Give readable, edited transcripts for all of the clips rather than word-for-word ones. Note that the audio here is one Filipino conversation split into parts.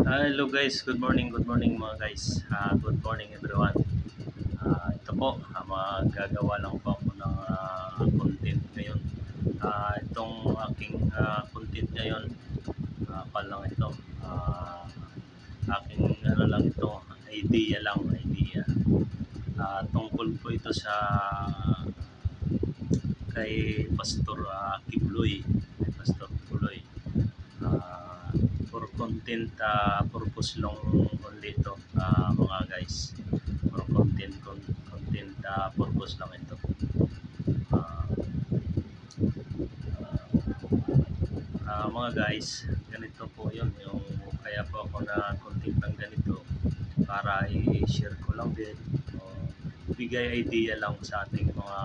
Hello guys, good morning mga guys. Good morning everyone. Ito po, magagawa lang po ako ng content ngayon. Itong aking content ngayon, lang ito. Aking ano lang ito, idea. Tungkol po ito sa kay Pastor Kibuloy. Pastor Kibuloy. For content purpose lang only ito, mga guys. For content purpose lang ito. Mga guys, ganito po yun, yung kaya po ako na content ng ganito para i-share ko lang din, bigay idea lang sa ating mga,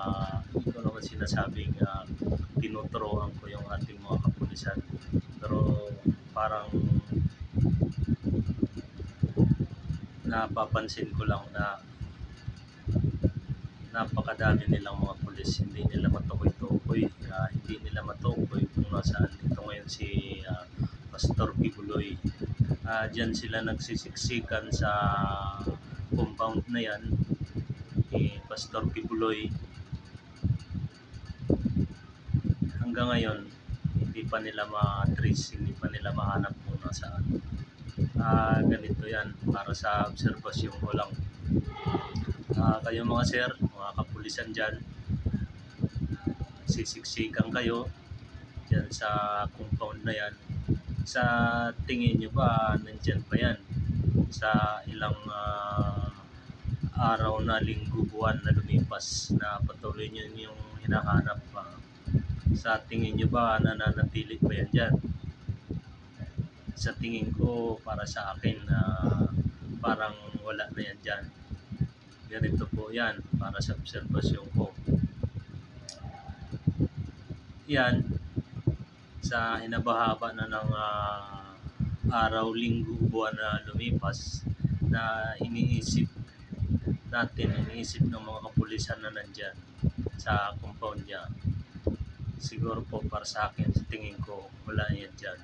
ito naman sinasabing tinuturuan ko yung ating mga kapulisan, pero parang napapansin ko lang na napakadami nilang mga pulis, hindi nila matukoy-tukoy, hindi nila matukoy kung nasaan ito ngayon si Pastor Kibuloy. Diyan sila nagsisiksikan sa compound na yan ni Pastor Kibuloy. Hanggang ngayon hindi pa nila ma-trace, hindi pa nila mahanap kung nasaan. Ganito yan, para sa obserbasyon ko lang. Kayo mga sir, mga kapulisan dyan, sisiksikan kayo dyan sa compound na yan. Sa tingin nyo ba nandyan pa yan sa ilang araw na linggo, buwan na lumipas, na patuloy nyo yung hinahanap pa? Sa tingin nyo ba nananatili pa yan dyan? Sa tingin ko, para sa akin, parang wala na yan dyan. Ganito po yan, para sa obserbasyon ko. Yan, sa hinabahaba na ng araw, linggo, buwan na lumipas, na iniisip ng mga kapulisan na nandyan sa compound niya. Siguro po para sa akin, sa tingin ko, wala yan dyan.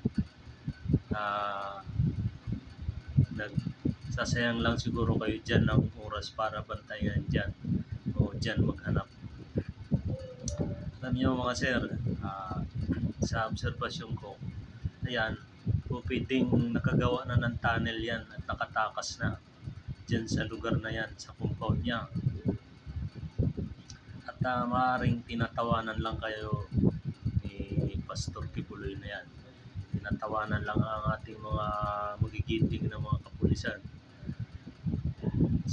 Sasayang lang siguro kayo dyan ng oras para bantayan dyan o dyan maghanap. Alam nyo mga sir, sa obserbasyon ko, ayan, pwedeng nakagawa na ng tunnel yan at nakatakas na dyan sa lugar na yan, sa compound niya. At maaaring tinatawanan lang kayo ni Pastor Kibuloy na yan. Tinatawanan lang ang ating mga magigiting na mga kapulisan.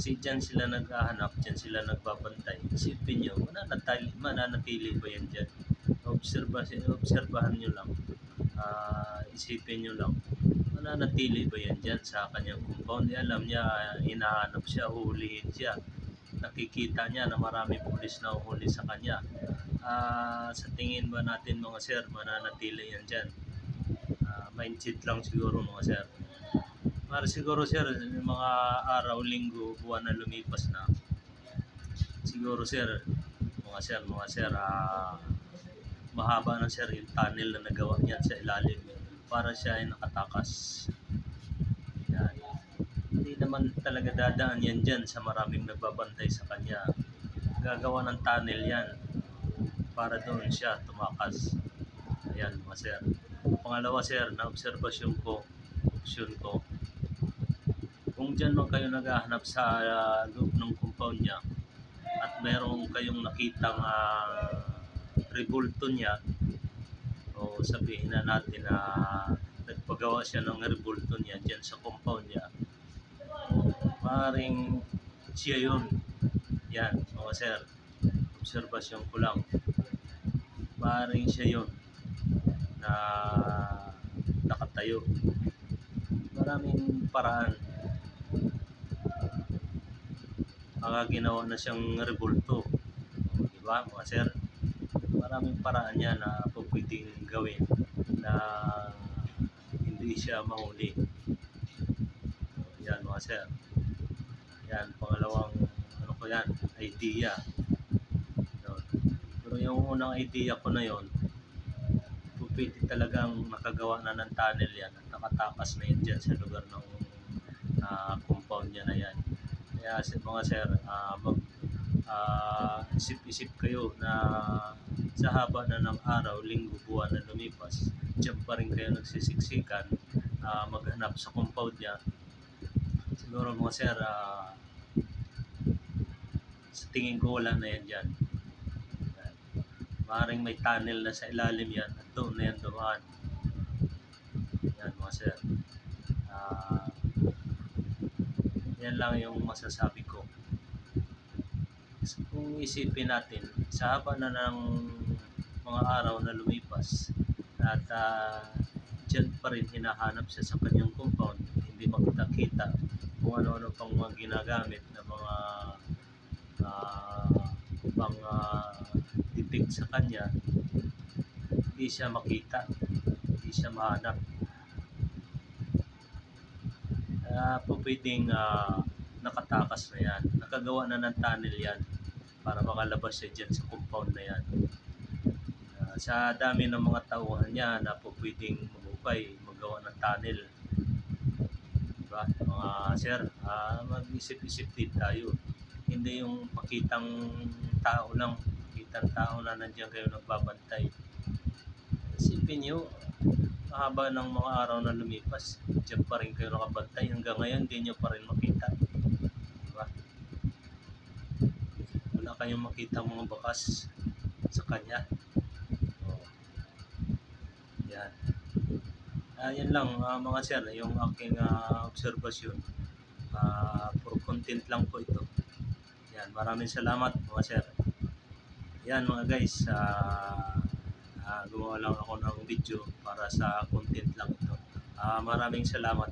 Dyan sila naghahanap, dyan sila nagbabantay. Isipin nyo, mananatili ba yan dyan? Obserbahan nyo lang. Isipin nyo lang, mananatili ba yan dyan sa kanyang compound? Alam niya, hinahanap siya, huhulihin siya. Nakikita niya na marami pulis na uhuli sa kanya. Sa tingin ba natin mga sir, mananatili yan dyan? Mindset lang siguro mga sir. Para siguro sir, mga araw, linggo, buwan na lumipas na, siguro sir, mga sir, mahaba na sir yung tunnel na nagawa niyan sa ilalim para siya ay nakatakas. Yan. Hindi naman talaga dadaan yan dyan sa maraming nagbabantay sa kanya. Gagawa ng tunnel yan para doon siya tumakas. Ayan mga sir. Pangalawa sir, na obserbasyon ko, kung dyan man kayo naghahanap sa loob ng compound niya at mayroong kayong nakitang rebulto niya, o sabihin na natin na nagpagawa siya ng rebulto niya dyan sa compound niya, maaaring siya yun. Yan mga sir, obserbasyon ko lang, maaaring siya yun na nakatayo. Maraming paraan. Ginawa na siyang rebulto, diba mga sir? Maraming paraan niya na pwedeng gawin na hindi siya mahuli. Yan mga sir. Yan, pangalawang idea. Pero yung unang idea ko na yon, pwede talagang nakagawa na ng tunnel yan at nakatakas na yan dyan sa lugar ng compound niya na yan. Kaya mga sir, isip-isip kayo na sa haba na ng araw, linggo, buwan na lumipas, diyan pa rin kayo nagsisiksikan, maghanap sa compound niya. Siguro mga sir, sa tingin ko wala na yan dyan. Maaaring may tunnel na sa ilalim yan at doon na yan dumaan. Yan mga sir. Yan lang yung masasabi ko. So, kung isipin natin, sa haba na ng mga araw na lumipas at dyan pa rin hinahanap siya sa kanyang compound, hindi makita-kita kung ano-ano pang mga ginagamit na mga pang detect sa kanya, hindi siya makita, hindi siya mahanap. Po pwedeng nakatakas na yan, nakagawa na ng tunnel yan para makalabas siya dyan sa compound na yan. Sa dami ng mga tauhan niya na po pwedeng magubay, magawa ng tunnel, diba? Mga sir, mag-isip-isip din tayo, hindi yung pakitang tao lang, pakitang tao na nandiyan kayo nagbabantay. Isipin nyo, mahaba ng mga araw na lumipas, diyan pa rin kayo nakabantay, hanggang ngayon hindi nyo pa rin makita, diba? Wala kayong makita mga bakas sa kanya. Yan. Yan lang mga sir, yung aking obserbasyon. For content lang po ito. Yan, maraming salamat mga sir. Yan mga guys, gumawa lang ako ng video para sa content lang ito. Maraming salamat.